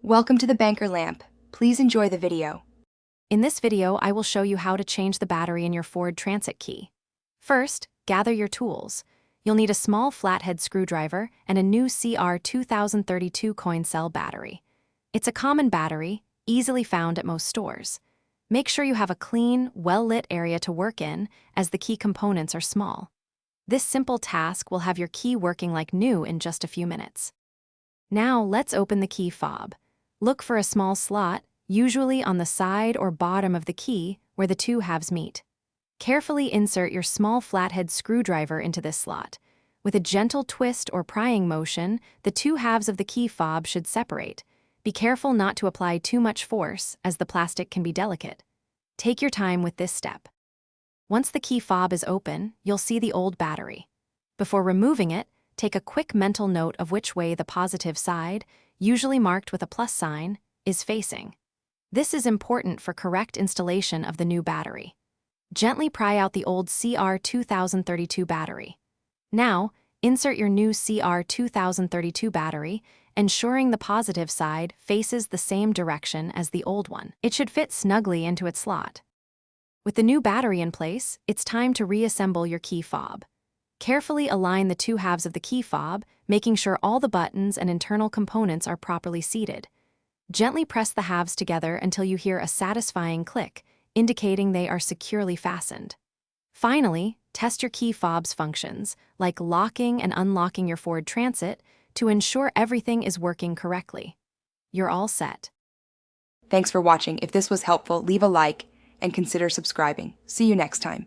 Welcome to the Banker Lamp. Please enjoy the video. In this video, I will show you how to change the battery in your Ford Transit key. First, gather your tools. You'll need a small flathead screwdriver and a new CR2032 coin cell battery. It's a common battery, easily found at most stores. Make sure you have a clean, well-lit area to work in, as the key components are small. This simple task will have your key working like new in just a few minutes. Now, let's open the key fob. Look for a small slot, usually on the side or bottom of the key where the two halves meet. Carefully insert your small flathead screwdriver into this slot. With a gentle twist or prying motion, the two halves of the key fob should separate. Be careful not to apply too much force, as the plastic can be delicate. Take your time with this step. Once the key fob is open, you'll see the old battery. Before removing it, take a quick mental note of which way the positive side, usually marked with a plus sign, is facing. This is important for correct installation of the new battery. Gently pry out the old CR2032 battery. Now, insert your new CR2032 battery, ensuring the positive side faces the same direction as the old one. It should fit snugly into its slot. With the new battery in place, it's time to reassemble your key fob. Carefully align the two halves of the key fob, making sure all the buttons and internal components are properly seated. Gently press the halves together until you hear a satisfying click, indicating they are securely fastened. Finally, test your key fob's functions, like locking and unlocking your Ford Transit, to ensure everything is working correctly. You're all set. Thanks for watching. If this was helpful, leave a like and consider subscribing. See you next time.